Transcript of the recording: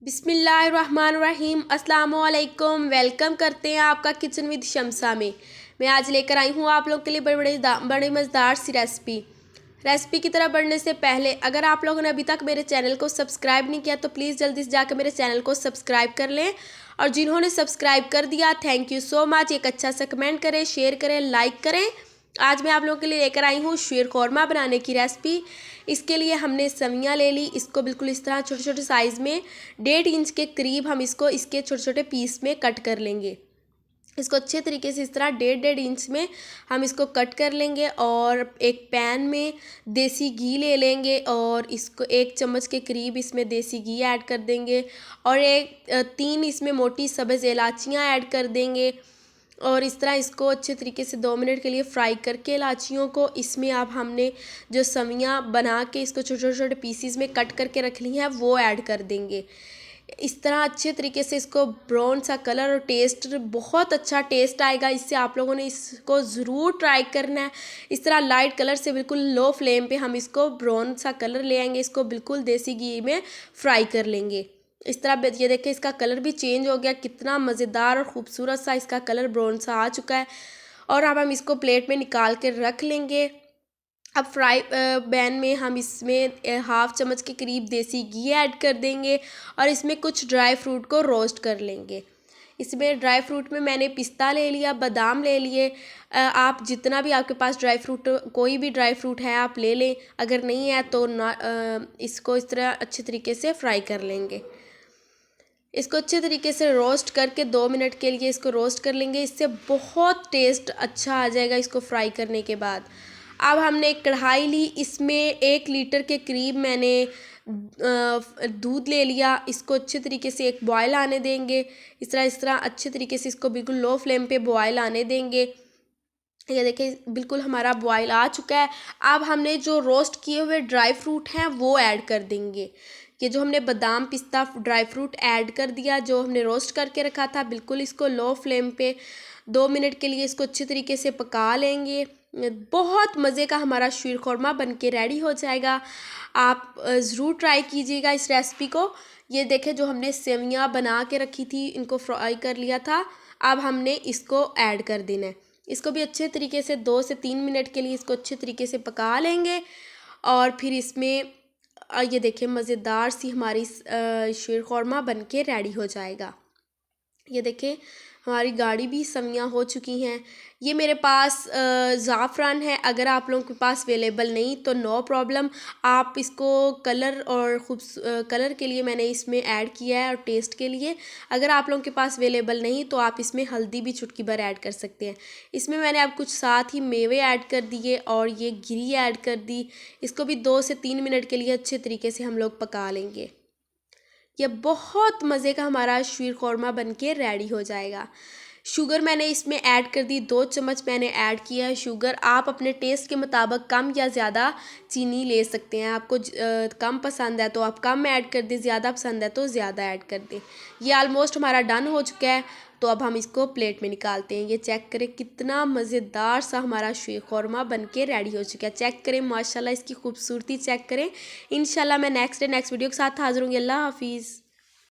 बिस्मिल्लाहिर्रहमानिर्रहीम अस्सलाम वालेकुम। वेलकम करते हैं आपका किचन विद शमसा में। मैं आज लेकर आई हूँ आप लोग के लिए बड़ी मज़ेदार सी रेसिपी की तरह बढ़ने से पहले अगर आप लोगों ने अभी तक मेरे चैनल को सब्सक्राइब नहीं किया तो प्लीज़ जल्दी से जाकर मेरे चैनल को सब्सक्राइब कर लें, और जिन्होंने सब्सक्राइब कर दिया थैंक यू सो मच। एक अच्छा सा कमेंट करें, शेयर करें, लाइक करें। आज मैं आप लोगों के लिए लेकर आई हूँ शीर कौरमा बनाने की रेसिपी। इसके लिए हमने सवियाँ ले ली, इसको बिल्कुल इस तरह छोटे छोटे साइज़ में 1.5 इंच के करीब हम इसके छोटे छोटे पीस में कट कर लेंगे। इसको अच्छे तरीके से इस तरह 1.5 इंच में हम इसको कट कर लेंगे, और एक पैन में देसी घी ले लेंगे और इसको 1 चम्मच के करीब इसमें देसी घी ऐड कर देंगे, और 3 इसमें मोटी सब्ज़ इलायचियाँ ऐड कर देंगे, और इस तरह इसको अच्छे तरीके से 2 मिनट के लिए फ्राई करके इलायचियों को इसमें अब हमने जो सवियाँ बना के इसको छोटे छोटे छोटे पीसीज में कट करके रख ली हैं वो ऐड कर देंगे। इस तरह अच्छे तरीके से इसको ब्राउन सा कलर और टेस्ट, बहुत अच्छा टेस्ट आएगा इससे। आप लोगों ने इसको ज़रूर ट्राई करना है। इस तरह लाइट कलर से बिल्कुल लो फ्लेम पे हम इसको ब्राउन सा कलर ले आएंगे, इसको बिल्कुल देसी घी में फ्राई कर लेंगे। इस तरह ये देखें इसका कलर भी चेंज हो गया, कितना मज़ेदार और ख़ूबसूरत सा इसका कलर ब्राउन सा आ चुका है। और अब हम इसको प्लेट में निकाल के रख लेंगे। अब फ्राई पैन में हम इसमें हाफ़ चम्मच के करीब देसी घी ऐड कर देंगे, और इसमें कुछ ड्राई फ्रूट को रोस्ट कर लेंगे। इसमें ड्राई फ्रूट में मैंने पिस्ता ले लिया, बादाम ले लिए। आप जितना भी आपके पास ड्राई फ्रूट, कोई भी ड्राई फ्रूट है आप ले लें, अगर नहीं है तो इसको इस तरह अच्छे तरीके से फ्राई कर लेंगे। इसको अच्छे तरीके से रोस्ट करके 2 मिनट के लिए इसको रोस्ट कर लेंगे, इससे बहुत टेस्ट अच्छा आ जाएगा इसको फ्राई करने के बाद। अब हमने एक कढ़ाई ली, इसमें 1 लीटर के करीब मैंने दूध ले लिया। इसको अच्छे तरीके से एक बॉयल आने देंगे। इस तरह अच्छे तरीके से इसको बिल्कुल लो फ्लेम पे बॉयल आने देंगे। ये देखिए बिल्कुल हमारा बॉयल आ चुका है। अब हमने जो रोस्ट किए हुए ड्राई फ्रूट हैं वो ऐड कर देंगे। ये जो हमने बादाम पिस्ता ड्राई फ्रूट ऐड कर दिया, जो हमने रोस्ट करके रखा था, बिल्कुल इसको लो फ्लेम पे 2 मिनट के लिए इसको अच्छे तरीके से पका लेंगे। बहुत मज़े का हमारा शीर कौरमा बन के रेडी हो जाएगा। आप ज़रूर ट्राई कीजिएगा इस रेसिपी को। ये देखें जो हमने सेवइयाँ बना के रखी थी, इनको फ्राई कर लिया था, अब हमने इसको ऐड कर देना है। इसको भी अच्छे तरीके से 2 से 3 मिनट के लिए इसको अच्छे तरीके से पका लेंगे, और फिर इसमें ये देखिए मज़ेदार सी हमारी शीर कौरमा बन के रेडी हो जाएगा। ये देखें हमारी गाढ़ी भी सवियाँ हो चुकी हैं। ये मेरे पास ज़ाफ़रान है, अगर आप लोगों के पास अवेलेबल नहीं तो नो प्रॉब्लम, आप इसको कलर और कलर के लिए मैंने इसमें ऐड किया है, और टेस्ट के लिए। अगर आप लोगों के पास अवेलेबल नहीं तो आप इसमें हल्दी भी चुटकी भर ऐड कर सकते हैं। इसमें मैंने अब कुछ साथ ही मेवे ऐड कर दिए और ये घी ऐड कर दी। इसको भी 2 से 3 मिनट के लिए अच्छे तरीके से हम लोग पका लेंगे। यह बहुत मज़े का हमारा शीर कौरमा बन के रेडी हो जाएगा। शुगर मैंने इसमें ऐड कर दी, 2 चम्मच मैंने ऐड किया है शुगर। आप अपने टेस्ट के मुताबिक कम या ज़्यादा चीनी ले सकते हैं। आपको कम पसंद है तो आप कम ऐड कर दें, ज़्यादा पसंद है तो ज़्यादा ऐड कर दें। ये ऑलमोस्ट हमारा डन हो चुका है, तो अब हम इसको प्लेट में निकालते हैं। ये चेक करें कितना मज़ेदार सा हमारा शीर कौरमा बन के रेडी हो चुका है। चेक करें माशाल्लाह, इसकी खूबसूरती चेक करें। इंशाल्लाह मैं नेक्स्ट वीडियो के साथ हाज़िर होंगी। अल्लाह हाफिज़।